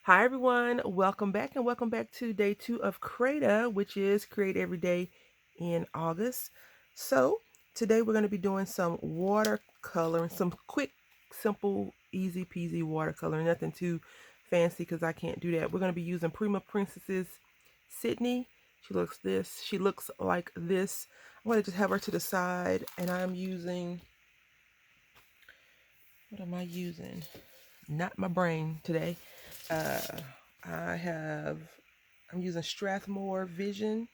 Hi everyone, welcome back and welcome back to day 2 of Creata, which is Create Every Day in August. So today we're going to be doing some watercoloring, some quick, simple, easy peasy watercoloring, nothing too fancy because I can't do that. We're going to be using Prima Princess's Sydney. She looks like this. I'm going to just have her to the side and I'm using, what am I using? Not my brain today. Uh, I'm using Strathmore Vision.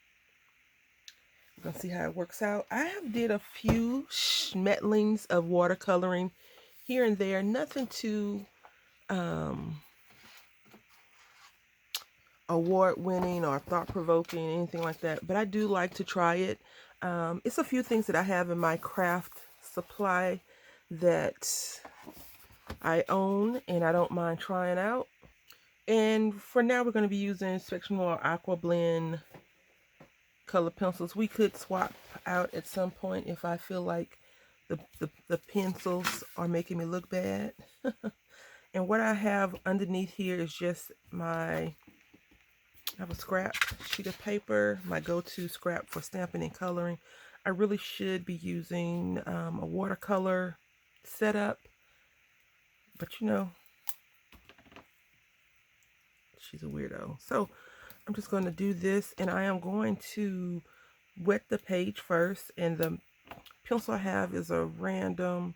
We're gonna see how it works out. I have did a few schmetlings of watercoloring here and there. Nothing too award-winning or thought-provoking, anything like that. But I do like to try it. It's a few things that I have in my craft supply that I own and I don't mind trying out. And for now, we're going to be using Spectrum Aqua Blend color pencils. We could swap out at some point if I feel like the pencils are making me look bad. And what I have underneath here is just I have a scrap sheet of paper, my go-to scrap for stamping and coloring. I really should be using a watercolor setup, but you know, she's a weirdo. So I'm just going to do this, and I am going to wet the page first. And the pencil I have is a random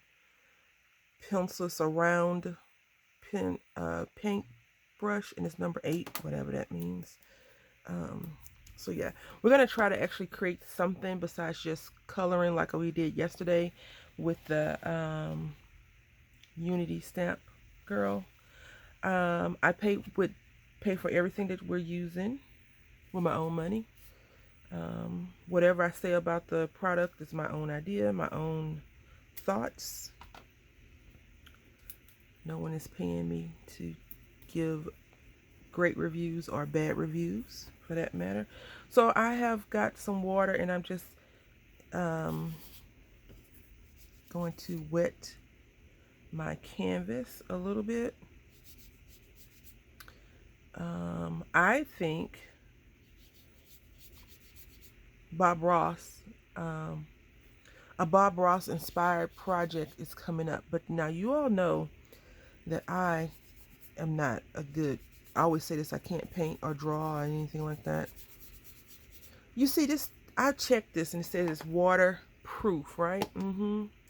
pencil. It's a round paint brush, and it's number 8, whatever that means. So yeah, we're going to try to actually create something besides just coloring like we did yesterday with the Unity stamp girl. I would pay for everything that we're using with my own money. Whatever I say about the product is my own idea, my own thoughts. No one is paying me to give great reviews or bad reviews for that matter. So I have got some water and I'm just going to wet my canvas a little bit. I think Bob Ross, a Bob Ross inspired project is coming up. But now you all know that I am not I always say this, I can't paint or draw or anything like that. You see this, I checked this and it says it's waterproof, right?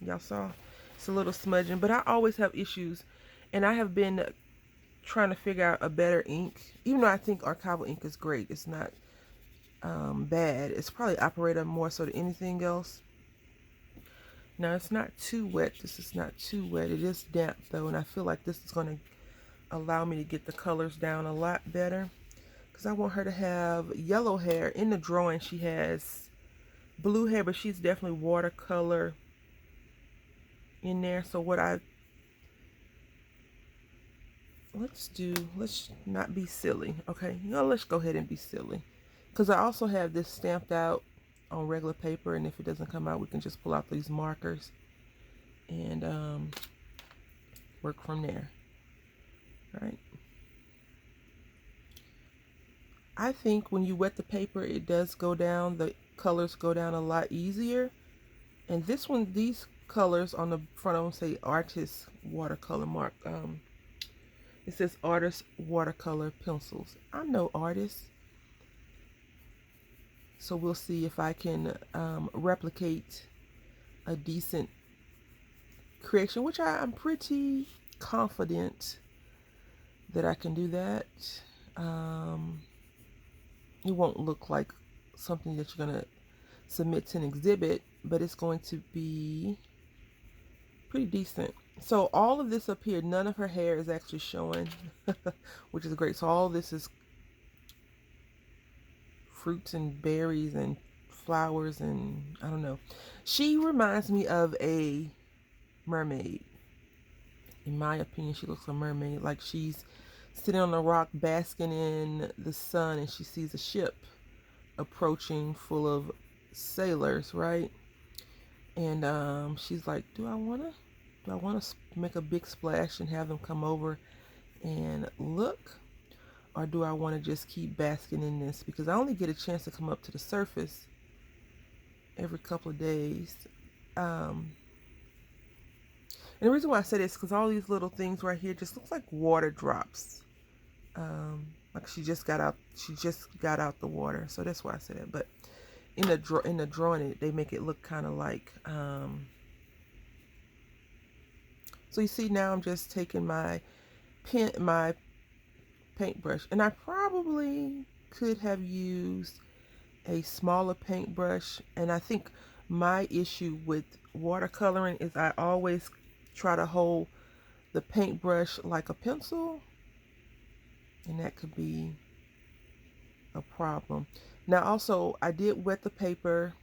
Y'all saw? It's a little smudging, but I always have issues. And I have been trying to figure out a better ink. Even though I think archival ink is great, it's not bad. It's probably operator more so than anything else. Now it's not too wet. This is not too wet. It is damp though, and I feel like this is going to allow me to get the colors down a lot better. Because I want her to have yellow hair. In the drawing she has blue hair, but she's definitely watercolor in there. So let's not be silly, okay? Let's go ahead and be silly. Because I also have this stamped out on regular paper, and if it doesn't come out, we can just pull out these markers and work from there. All right. I think when you wet the paper, it does go down, the colors go down a lot easier. And these colors on the front of them say artist watercolor mark. It says artist watercolor pencils. I'm no artist, so we'll see if I can replicate a decent creation, which I'm pretty confident that I can do that. It won't look like something that you're gonna submit to an exhibit, but it's going to be pretty decent. So all of this up here, none of her hair is actually showing, which is great. So all of this is fruits and berries and flowers and I don't know. She reminds me of a mermaid. In my opinion, she looks like a mermaid. Like she's sitting on a rock basking in the sun and she sees a ship approaching full of sailors, right? And she's like, do I want to make a big splash and have them come over and look? or do I want to just keep basking in this? Because I only get a chance to come up to the surface every couple of days. And the reason why I say this is because all these little things right here just looks like water drops. Like she just got out. She just got out the water, so that's why I say that. But in the drawing, they make it look kind of like. So you see now I'm just taking my paintbrush, and I probably could have used a smaller paintbrush. And I think my issue with watercoloring is I always try to hold the paintbrush like a pencil, and that could be a problem. Now also I did wet the paper,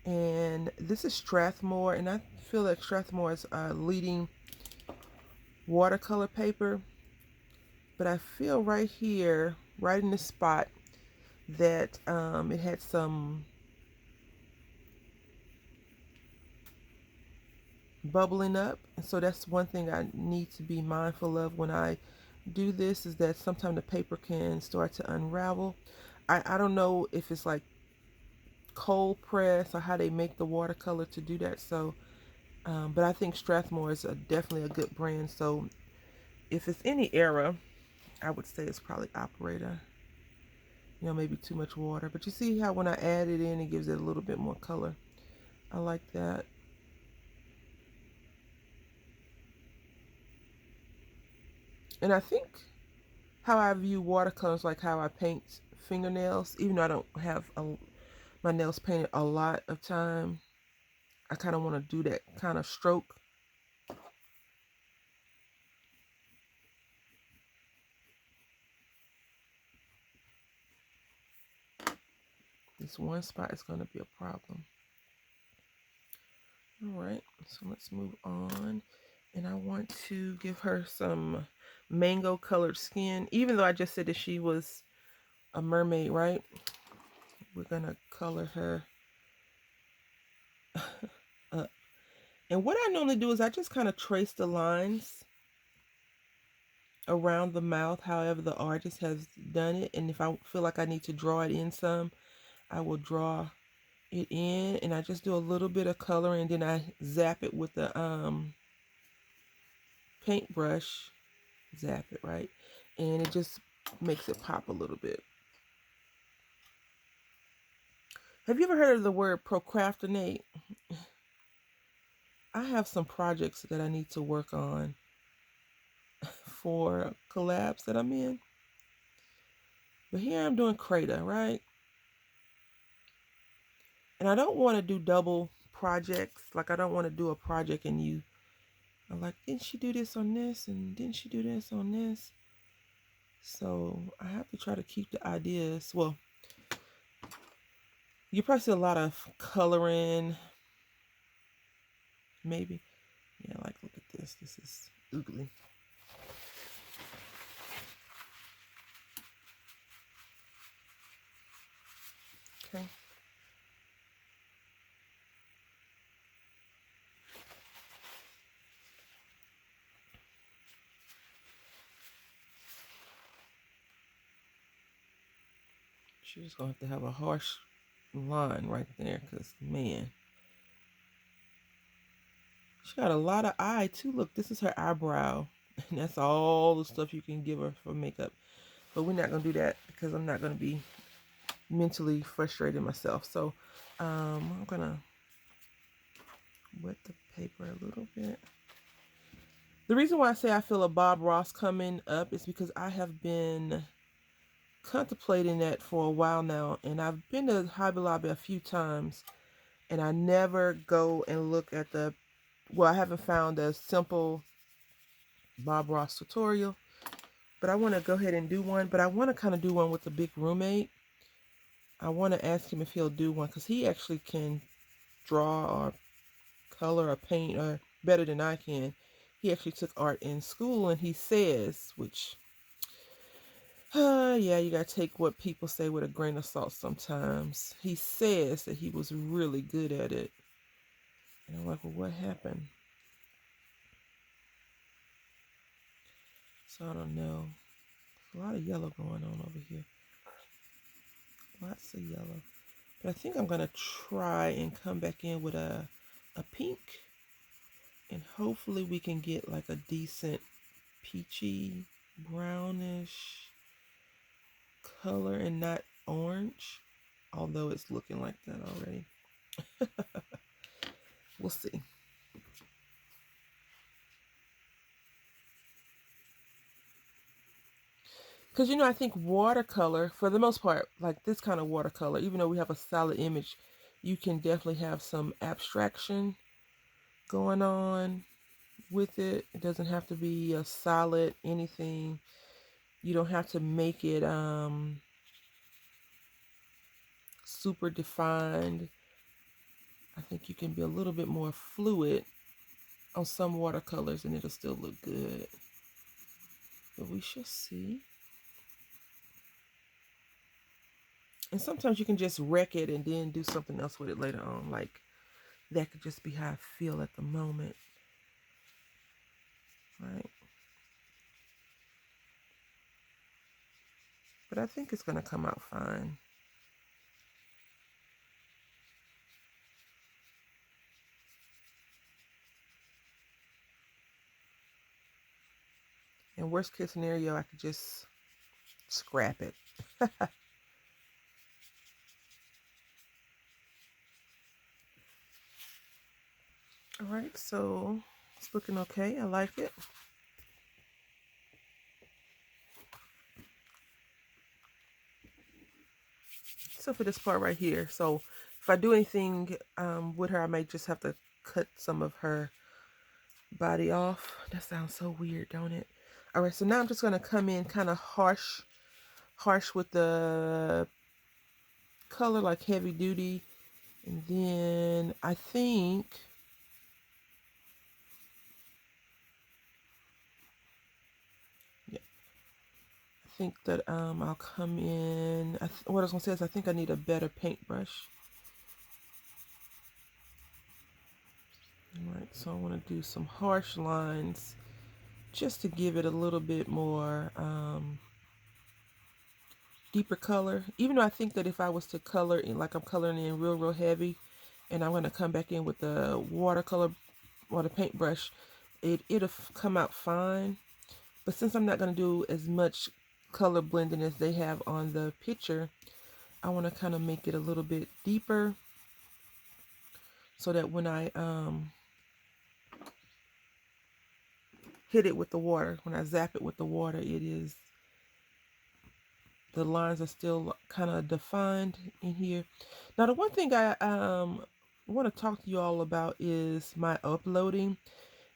and this is Strathmore, and I feel that Strathmore is a leading watercolor paper, but I feel right here, right in this spot, that it had some bubbling up. And so that's one thing I need to be mindful of when I do this, is that sometimes the paper can start to unravel. I don't know if it's like cold press or how they make the watercolor to do that. So but I think Strathmore is definitely a good brand. So if it's any error, I would say it's probably operator, maybe too much water. But you see how when I add it in, it gives it a little bit more color. I like that. And I think how I view watercolors, like how I paint fingernails, even though I don't have my nails painted a lot of time, I kind of want to do that kind of stroke. This one spot is going to be a problem. All right, so let's move on. And I want to give her some mango colored skin, even though I just said that she was a mermaid, right? We're going to color her up. And what I normally do is I just kind of trace the lines around the mouth, however the artist has done it. And if I feel like I need to draw it in some, I will draw it in, and I just do a little bit of color, and then I zap it with the paintbrush. Zap it, right? And it just makes it pop a little bit. Have you ever heard of the word procrastinate? I have some projects that I need to work on for collabs that I'm in. But here I'm doing Crater, right? And I don't want to do double projects. Like I don't want to do a project and I'm like, didn't she do this on this? And didn't she do this on this? So I have to try to keep the ideas. Well, you probably see a lot of coloring. Maybe. Yeah, like look at this. This is oogly. Okay. She's just going to have a harsh line right there because, man. She got a lot of eye, too. Look, this is her eyebrow. And that's all the stuff you can give her for makeup. But we're not going to do that because I'm not going to be mentally frustrated myself. So I'm going to wet the paper a little bit. The reason why I say I feel a Bob Ross coming up is because I have been contemplating that for a while now, and I've been to Hobby Lobby a few times, and I never go and look at I haven't found a simple Bob Ross tutorial, but I want to go ahead and do one. But I want to kind of do one with the big roommate. I want to ask him if he'll do one, because he actually can draw or color or paint or better than I can. He actually took art in school, and he says, which yeah, you gotta take what people say with a grain of salt sometimes. He says that he was really good at it. And I'm like, well, what happened? So I don't know. A lot of yellow going on over here. Lots of yellow. But I think I'm going to try and come back in with a pink. And hopefully we can get like a decent peachy, brownish color and not orange. Although it's looking like that already. We'll see. Because, you know, I think watercolor, for the most part, like this kind of watercolor, even though we have a solid image, you can definitely have some abstraction going on with it. It doesn't have to be a solid anything. You don't have to make it super defined. I think you can be a little bit more fluid on some watercolors and it'll still look good. But we shall see. And sometimes you can just wreck it and then do something else with it later on. Like, that could just be how I feel at the moment. Right? But I think it's going to come out fine. And worst case scenario, I could just scrap it. All right, so it's looking okay. I like it. So for this part right here, so if I do anything with her, I might just have to cut some of her body off. That sounds so weird, don't it? All right, so now I'm just going to come in kind of harsh with the color, like heavy duty. And then I think that I'll come in. What I was gonna say is I think I need a better paintbrush. All right, so I want to do some harsh lines just to give it a little bit more deeper color. Even though I think that if I was to color in, like I'm coloring in real heavy, and I'm gonna come back in with the watercolor or the paintbrush, it'll come out fine. But since I'm not gonna do as much color blending as they have on the picture, I want to kind of make it a little bit deeper so that when I hit it with the water, when I zap it with the water, the lines are still kind of defined in here. Now, the one thing I want to talk to you all about is my uploading.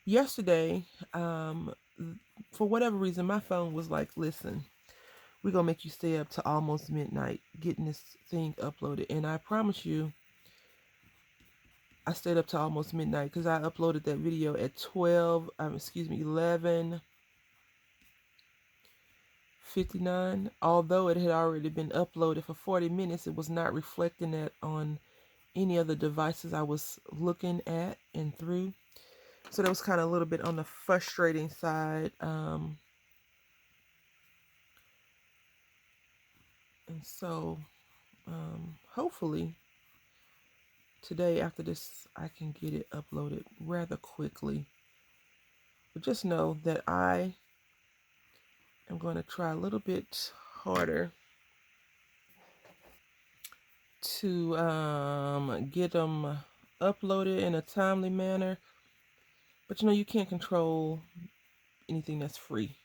Yesterday, for whatever reason, my phone was like, listen, we're going to make you stay up to almost midnight getting this thing uploaded. And I promise you, I stayed up to almost midnight because I uploaded that video at 11:59. Although it had already been uploaded for 40 minutes, it was not reflecting that on any of the devices I was looking at and through. So that was kind of a little bit on the frustrating side. And so hopefully today after this, I can get it uploaded rather quickly. But just know that I am going to try a little bit harder to get them uploaded in a timely manner. But you know, you can't control anything that's free.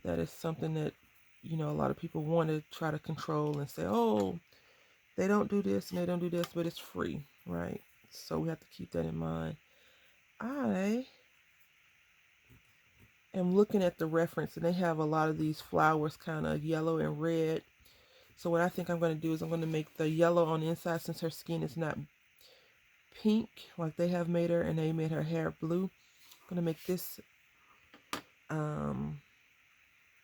That is something that, you know, a lot of people want to try to control and say, oh, they don't do this and they don't do this, but it's free, right? So we have to keep that in mind. I am looking at the reference and they have a lot of these flowers kind of yellow and red. So what I think I'm going to do is I'm going to make the yellow on the inside, since her skin is not pink like they have made her and they made her hair blue. I'm going to make this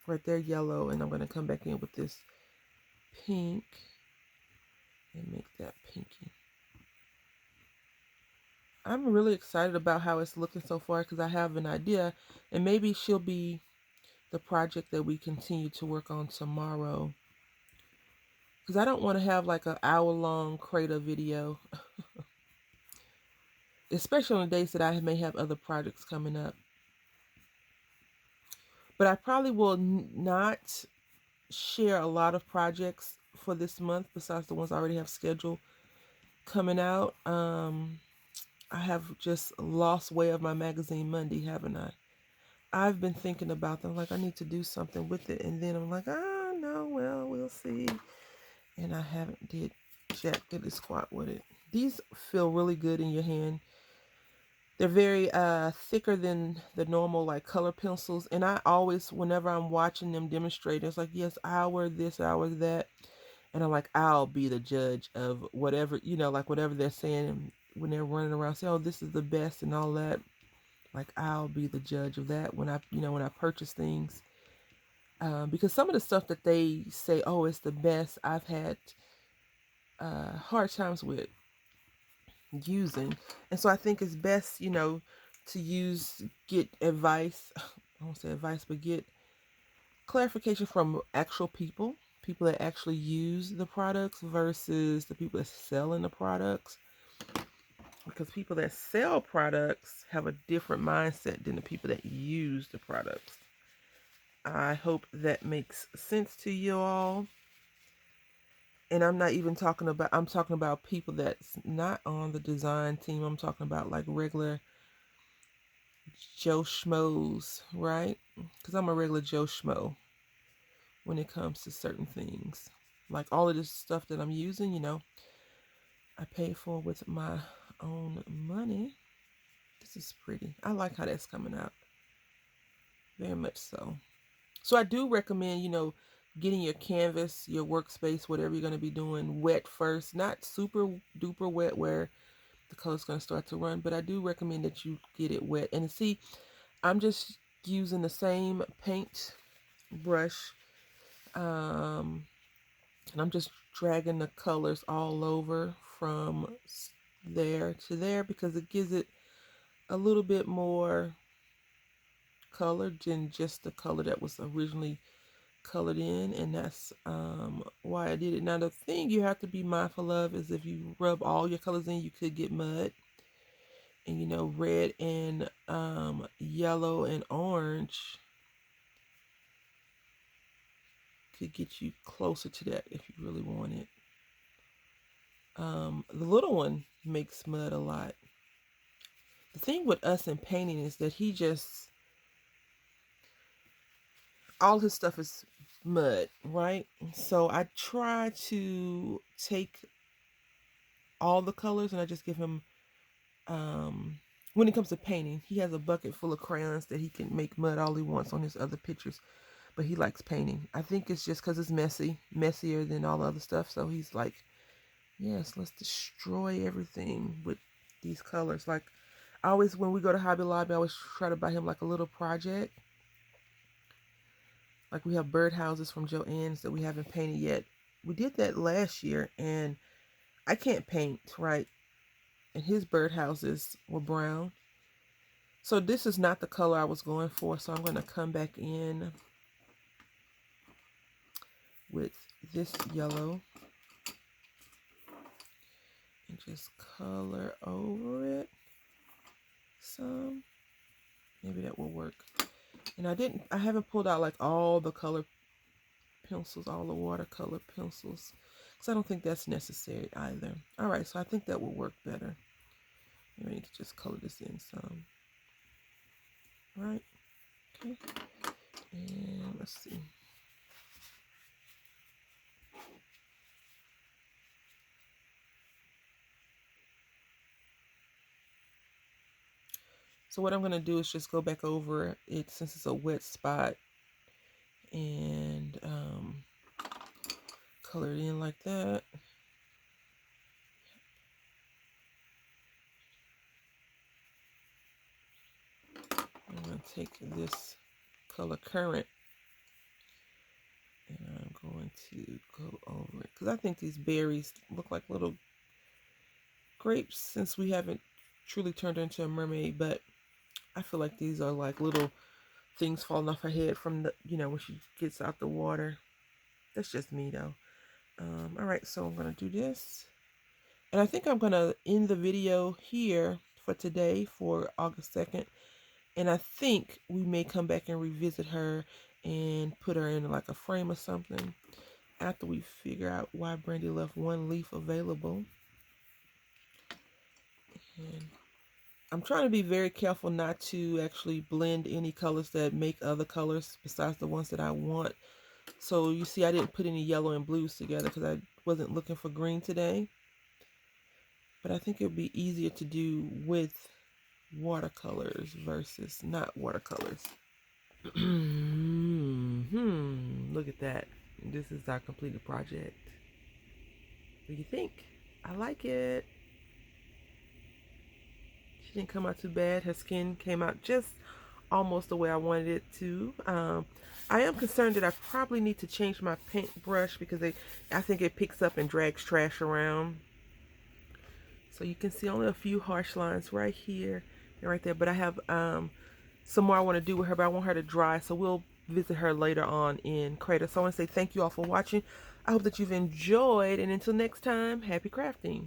right there yellow, and I'm going to come back in with this pink and make that pinky. I'm really excited about how it's looking so far because I have an idea, and maybe she'll be the project that we continue to work on tomorrow. Because I don't want to have like an hour-long Crater video, especially on the days that I may have other projects coming up. But I probably will not share a lot of projects for this month besides the ones I already have scheduled coming out. I have just lost way of my magazine Monday, haven't I? I've been thinking about them, like I need to do something with it, and then I'm like, oh no, well, we'll see. And I haven't did jack did squat with it. These feel really good in your hand. They're very thicker than the normal like color pencils, and I always, whenever I'm watching them demonstrate, it's like, yes, I'll wear this, I'll wear that, and I'm like, I'll be the judge of whatever, like whatever they're saying when they're running around saying, oh, this is the best and all that. Like I'll be the judge of that when I purchase things, because some of the stuff that they say, oh, it's the best, I've had hard times with using. And so I think it's best, to get advice. I won't say advice, but get clarification from actual people that actually use the products versus the people that selling the products. Because people that sell products have a different mindset than the people that use the products. I hope that makes sense to you all. And I'm not even talking about, I'm talking about people that's not on the design team. I'm talking about like regular Joe Schmoes, right? Because I'm a regular Joe Schmo when it comes to certain things. Like all of this stuff that I'm using, I pay for with my own money. This is pretty. I like how that's coming out. Very much so. So I do recommend, getting your canvas, your workspace, whatever you're going to be doing, wet first. Not super duper wet where the color's going to start to run, but I do recommend that you get it wet. And see, I'm just using the same paint brush, and I'm just dragging the colors all over from there to there because it gives it a little bit more color than just the color that was originally colored in, and that's why I did it. Now the thing you have to be mindful of is if you rub all your colors in, you could get mud. And red and yellow and orange could get you closer to that if you really want it. The little one makes mud a lot. The thing with us in painting is that all his stuff is mud, right? So I try to take all the colors and I just give him, when it comes to painting, he has a bucket full of crayons that he can make mud all he wants on his other pictures, but he likes painting. I think it's just because it's messier than all the other stuff. So he's like, yes, let's destroy everything with these colors. Like I always, when we go to Hobby Lobby, I always try to buy him like a little project. Like we have birdhouses from Joann's that we haven't painted yet. We did that last year and I can't paint, right? And his birdhouses were brown. So this is not the color I was going for. So I'm going to come back in with this yellow and just color over it some. Maybe that will work. And I haven't pulled out like all the color pencils, all the watercolor pencils, because I don't think that's necessary either. All right, so I think that will work better. Maybe I need to just color this in some. Right, okay, and let's see. So what I'm going to do is just go back over it since it's a wet spot and color it in like that. I'm going to take this color Current and I'm going to go over it because I think these berries look like little grapes since we haven't truly turned her into a mermaid, but I feel like these are like little things falling off her head from the, when she gets out the water. That's just me though. All right, so I'm gonna do this. And I think I'm gonna end the video here for today for August 2nd. And I think we may come back and revisit her and put her in like a frame or something after we figure out why Brandy left one leaf available. And I'm trying to be very careful not to actually blend any colors that make other colors besides the ones that I want. So you see I didn't put any yellow and blues together because I wasn't looking for green today. But I think it would be easier to do with watercolors versus not watercolors. Look at that. This is our completed project. What do you think? I like it. She didn't come out too bad. Her skin came out just almost the way I wanted it to. I am concerned that I probably need to change my paintbrush because I think it picks up and drags trash around. So you can see only a few harsh lines right here and right there. But I have some more I want to do with her, but I want her to dry. So we'll visit her later on in Crater. So I want to say thank you all for watching. I hope that you've enjoyed. And until next time, happy crafting.